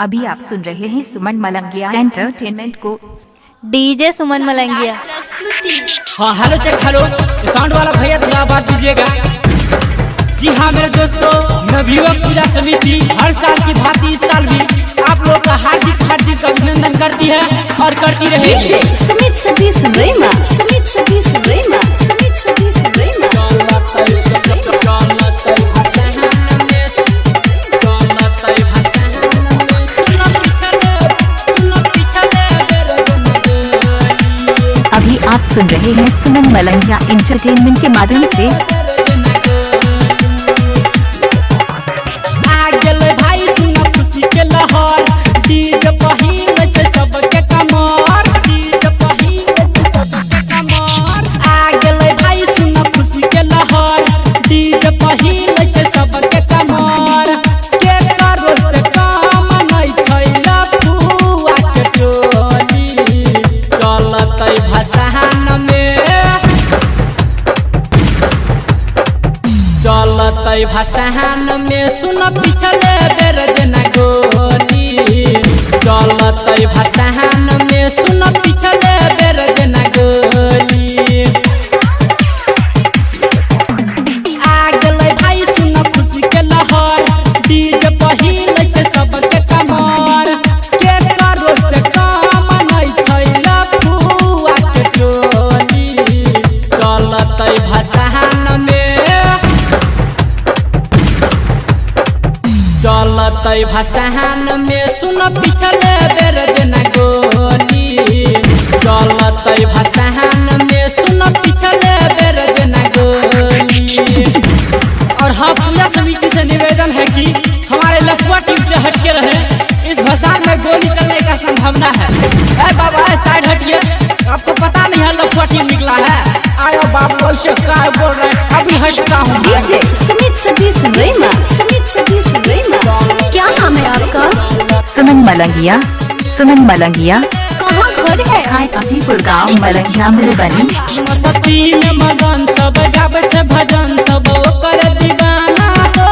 अभी आप सुन रहे हैं सुमन मलंगिया एंटरटेनमेंट को। डीजे सुमन मलंगिया। हाँ हेलो चेक हेलो, साउंड वाला भैया थोड़ा आवाज दीजिएगा। जी हाँ मेरे दोस्तों, नवयुवक पूजा समिति हर साल की भांति इस साल भी आप लोग का हार्दिक हार्दिक अभिनंदन करती है और करती रहेगी। समित सतीश रेमा, समित सतीश रेमा, समित सतीश रेमा। अभी आप सुन रहे हैं सुमन मलंगिया एंटरटेनमेंट के माध्यम से। भाई सुना खुशी के लहर, डीजे पहिल के सबके कमर, डीजे पहिल के सबके कमर। आ गेले भाई सुना खुशी के लहर, डीजे पहिल के सबके कमर। के करो से काम नहीं छैला फुआ के टोली, चलतै भसान में, चलतै भसान में। सुन पिछले बेर जना गोली, चलतै भसान में। सुन पिछले बेर जना गोली। आ गेलै भाई सुन खुशी के लहर, डीजे पहिल छै सबके कमर। के करो से काम नहीं छैला फुआ के टोली, चलतै भसान में, चलतै भसान में। सुन पिछले बेर जना गोली, चलतै भसान में। सुन पिछले बेर जना गोली। और हाँ, पूजा समिति से निवेदन है कि हमारे लफुआ टीम से हटके रहे, इस भसान में गोली चलने का संभावना है। अरे बाबा साइड हटिए, आपको पता नहीं है लफुआ टीम निकला है। आयो बाबू ऐसे क्या बोल रहे हैं, अभी हटता हूँ। डीजे समित सतीश रेमा, समित सतीश रेमा। क्या नाम है आपका? सुमन मलंगिया। सुमन मलंगिया कहाँ घर है? हाजीपुर गाँव मलंगिया मधुबनी। मस्ती में मगन सब गाबै छै भजन, सब ओकर दीवाना हो।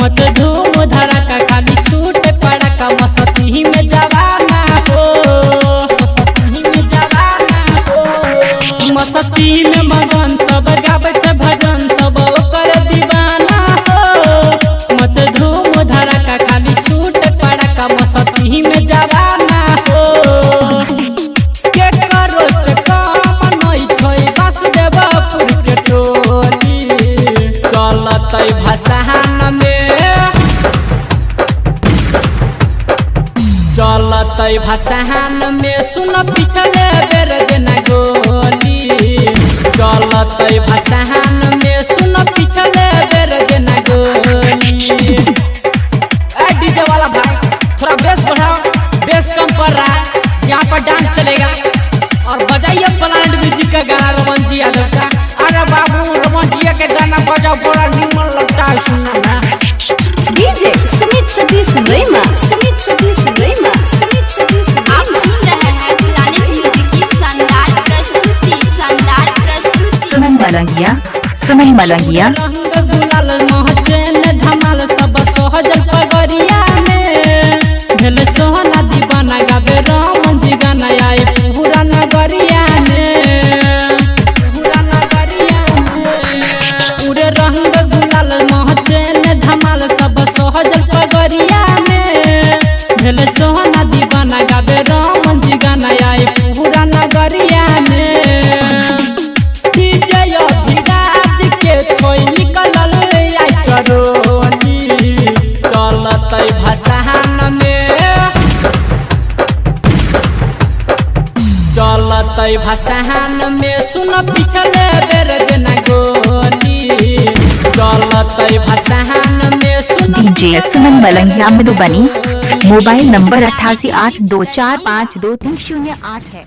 मत झूम धड़का खाली छूट पड़का, मस्ती में जवाना हो, मस्ती में जवाना हो। मस्ती में मगन सब गाबै छै भजन, सब ओकर दीवाना हो। मत झूम धड़का खाली छूट पड़का, मस्ती में जवाना हो। के करो से काम नहीं छै वासुदेवपुर के टोली, चलतै भसान में, चलतै भसान में। सुन पिछले बेर जना गोली, चलतै भसान में। सुन पिछले बेर जना गोली। डीजे वाला भाई थोड़ा बेस बढ़ाओ, बेस कम कर रहा है, यहाँ पर डांस चलेगा। और बजाइए प्लानेट म्यूजिक का गाना रमन जी यादव का। अरे बाबू रमन जी के गाना बजाओ, बड़ा निमन लगता है सुनना ना। डीजे समित सतीश रेमा, समित सतीश रेमा, समित सतीश। आप सुन रहे हैं प्लानेट म्यूजिक की शानदार प्रस्तुति, शानदार प्रस्तुति। सुमन मलंगिया। सुमन मलंगिया रंग गुलाल महचेन धमाल सब सहजल पगरिया में। भेल सोहना दीवाना गावे रमन जी गाना, आए पूरा नगरिया में, पूरा नगरिया में। पूरे रंग गुलाल महचेन धमाल सब सहजल पगरिया में। भेल सोहना दीवाना गावे रमन जी गाना, आए पूरा नगरिया में। डीजे अभिराज के छोई निकलल आई करोली, चलतै भसान में, चलतै भसान में। सुन पिछले बेर जना गोली, चलतै भसान में। सुन डीजे सुमन मलंगिया मधुबनी। मोबाइल नंबर 8882452308 है।